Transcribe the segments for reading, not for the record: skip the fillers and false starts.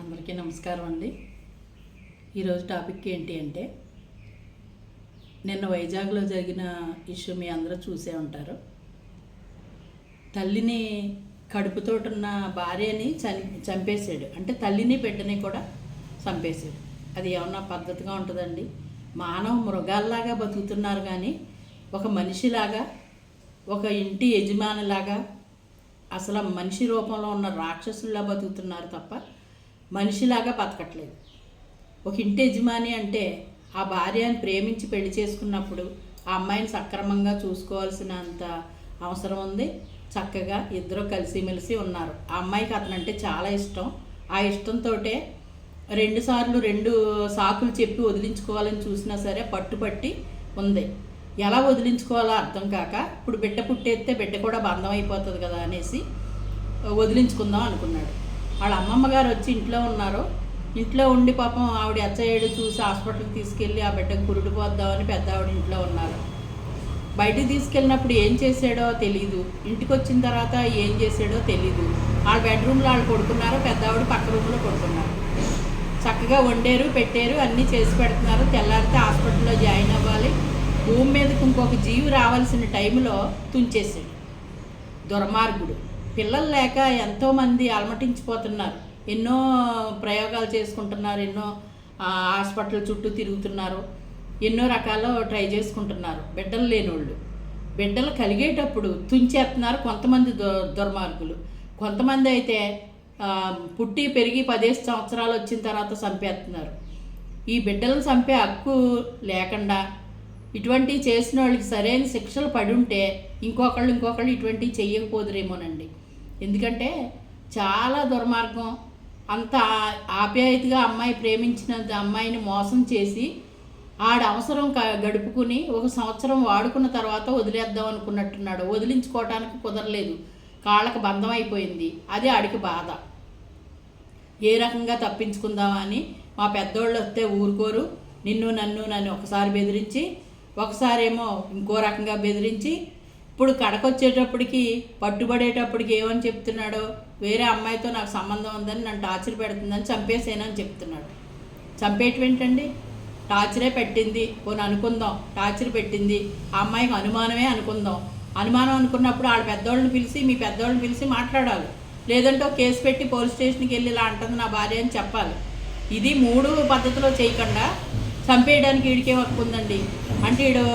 అందరికీ నమస్కారం అండి. ఈరోజు టాపిక్ ఏంటి అంటే, నిన్న వైజాగ్లో జరిగిన ఇష్యూ మీ అందరూ చూసే ఉంటారు. తల్లిని కడుపుతోటున్న భార్యని చంపేశాడు. అంటే తల్లిని బిడ్డని కూడా చంపేశాడు. అది ఏమన్నా పద్ధతిగా ఉంటుందండి? మానవ మృగాల్లాగా బతుకుతున్నారు కానీ ఒక మనిషిలాగా, ఒక ఇంటి యజమానిలాగా, అసలు మనిషి రూపంలో ఉన్న రాక్షసుల్లా బతుకుతున్నారు తప్ప మనిషిలాగా బతకట్లేదు. ఒక ఇంటి యజమాని అంటే ఆ భార్యని ప్రేమించి పెళ్లి చేసుకున్నప్పుడు ఆ అమ్మాయిని సక్రమంగా చూసుకోవాల్సినంత అవసరం ఉంది. చక్కగా ఇద్దరు కలిసిమెలిసి ఉన్నారు. ఆ అమ్మాయికి అతనంటే చాలా ఇష్టం. ఆ ఇష్టంతో రెండు సాకులు చెప్పి వదిలించుకోవాలని చూసినా సరే పట్టుబట్టి ఉంది. ఎలా వదిలించుకోవాలో అర్థం కాక ఇప్పుడు బిడ్డ పుట్టేస్తే బిడ్డ కూడా బంధం అయిపోతుంది కదా అనేసి వదిలించుకుందాం అనుకున్నాడు. వాళ్ళ అమ్మమ్మ గారు వచ్చి ఇంట్లో ఉన్నారు. ఇంట్లో ఉండి పాపం ఆవిడ అచ్చయ్యడు చూసి హాస్పిటల్కి తీసుకెళ్ళి ఆ బిడ్డకు పురుడు పోద్దామని పెద్ద ఆవిడ ఇంట్లో ఉన్నారు. బయటికి తీసుకెళ్ళినప్పుడు ఏం చేశాడో తెలీదు. ఇంటికి వచ్చిన తర్వాత ఏం చేశాడో తెలీదు. వాళ్ళ బెడ్రూమ్లో వాళ్ళు పడుకున్నారు, పెద్ద ఆవిడ పక్క రూమ్లో పడుకున్నారు. చక్కగా వండారు, పెట్టారు, అన్నీ చేసి పెడుతున్నారు. తెల్లారితే హాస్పిటల్లో జాయిన్ అవ్వాలి. భూమి మీదకి ఇంకొక జీవి రావాల్సిన టైంలో తుంచేసాడు. దుర్మార్గుడు. పిల్లలు లేక ఎంతోమంది అలమటించిపోతున్నారు. ఎన్నో ప్రయోగాలు చేసుకుంటున్నారు, ఎన్నో హాస్పిటల్ చుట్టూ తిరుగుతున్నారు, ఎన్నో రకాలు ట్రై చేసుకుంటున్నారు. బిడ్డలు లేనోళ్ళు బిడ్డలు కలిగేటప్పుడు తుంచేస్తున్నారు కొంతమంది దుర్మార్గులు. కొంతమంది అయితే పుట్టి పెరిగి 15 సంవత్సరాలు వచ్చిన తర్వాత చంపేస్తున్నారు. ఈ బిడ్డలను చంపే హక్కు లేకుండా ఇటువంటివి చేసిన వాళ్ళకి సరైన శిక్షలు పడి ఉంటే ఇంకొకళ్ళు ఇటువంటివి చెయ్యకపోదురేమోనండి. ఎందుకంటే చాలా దుర్మార్గం. అంత ఆప్యాయతగా అమ్మాయి ప్రేమించిన అమ్మాయిని మోసం చేసి ఆడ అవసరం గడుపుకుని 1 సంవత్సరం వాడుకున్న తర్వాత వదిలేద్దాం అనుకున్నట్టున్నాడు. వదిలించుకోవటానికి కుదరలేదు, కాళ్ళకు బంధం అయిపోయింది. అది ఆడికి బాధ. ఏ రకంగా తప్పించుకుందామని మా పెద్దోళ్ళు వస్తే ఊరుకోరు. నన్ను ఒకసారి బెదిరించి, ఒకసారేమో ఇంకో రకంగా బెదిరించి, ఇప్పుడు కడకొచ్చేటప్పటికి పట్టుబడేటప్పటికి ఏమని చెప్తున్నాడో, వేరే అమ్మాయితో నాకు సంబంధం ఉందని నన్ను టార్చర్ పెడుతుందని చంపేసేనని చెప్తున్నాడు. చంపేయటం ఏంటండి? టార్చరే పెట్టింది పోనీ అనుకుందాం, టార్చర్ పెట్టింది, ఆ అమ్మాయికి అనుమానమే అనుకుందాం. అనుమానం అనుకున్నప్పుడు వాళ్ళ పెద్దోళ్ళని పిలిచి, మీ పెద్దోళ్ళని పిలిచి మాట్లాడాలి. లేదంటే ఒక కేసు పెట్టి పోలీస్ స్టేషన్కి వెళ్ళి ఇలా అంటుంది నా భార్య అని చెప్పాలి. ఇది 3 పద్ధతిలో చేయకుండా చంపేయడానికి వీడికే హక్కు ఉందండి. అంటే వీడు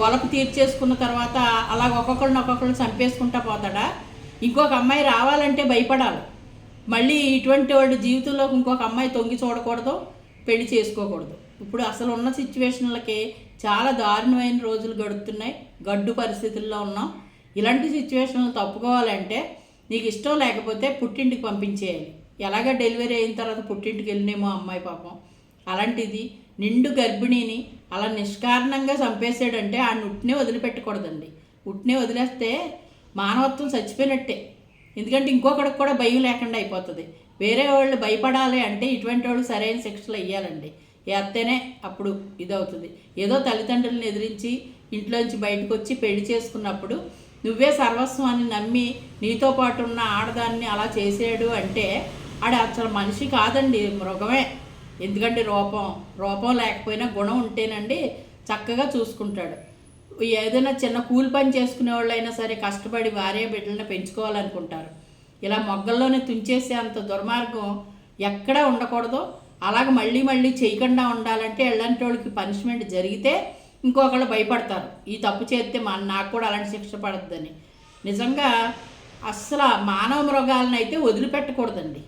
ఒలకు తీర్చేసుకున్న తర్వాత అలా ఒక్కొక్కరిని చంపేసుకుంటా పోతాడా? ఇంకొక అమ్మాయి రావాలంటే భయపడాలి. మళ్ళీ ఇటువంటి వాడు జీవితంలోకి ఇంకొక అమ్మాయి తొంగి చూడకూడదు, పెళ్లి చేసుకోకూడదు. ఇప్పుడు అసలు ఉన్న సిచ్యువేషన్లకి చాలా దారుణమైన రోజులు గడుపుతున్నాయి. గడ్డు పరిస్థితుల్లో ఉన్నాం. ఇలాంటి సిచ్యువేషన్లు తప్పుకోవాలంటే నీకు ఇష్టం లేకపోతే పుట్టింటికి పంపించేయాలి. ఎలాగ డెలివరీ అయిన తర్వాత పుట్టింటికి వెళ్ళినేమో అమ్మాయి పాపం. అలాంటిది నిండు గర్భిణీని అలా నిష్కారణంగా చంపేసాడంటే ఆ ఉట్నే వదిలిపెట్టకూడదండి. ఉట్నే వదిలేస్తే మానవత్వం చచ్చిపోయినట్టే. ఎందుకంటే ఇంకొకడికి కూడా భయం లేకుండా అయిపోతుంది. వేరే వాళ్ళు భయపడాలి అంటే ఇటువంటి వాళ్ళు సరైన శిక్షలు వేయాలండి. వేస్తేనే అప్పుడు ఇదవుతుంది. ఏదో తల్లిదండ్రులను ఎదిరించి ఇంట్లోంచి బయటకు వచ్చి పెళ్లి చేసుకున్నప్పుడు నువ్వే సర్వస్వం అని నమ్మి నీతో పాటు ఉన్న ఆడదాన్ని అలా చేసాడు అంటే ఆడ అసలు మనిషి కాదండి, మృగమే. ఎందుకంటే రూపం లేకపోయినా గుణం ఉంటేనండి చక్కగా చూసుకుంటాడు. ఏదైనా చిన్న కూలి పని చేసుకునే వాళ్ళైనా సరే కష్టపడి భార్య బిడ్డలను పెంచుకోవాలనుకుంటారు. ఇలా మొగ్గల్లోనే తుంచేసే అంత దుర్మార్గం ఎక్కడా ఉండకూడదు. అలాగ మళ్ళీ చేయకుండా ఉండాలంటే ఎలాంటి వాళ్ళకి పనిష్మెంట్ జరిగితే ఇంకొకళ్ళు భయపడతారు. ఈ తప్పు చేస్తే నాకు కూడా అలాంటి శిక్ష పడద్దని. నిజంగా అస్సలు మానవ మృగాలను అయితే వదిలిపెట్టకూడదండి.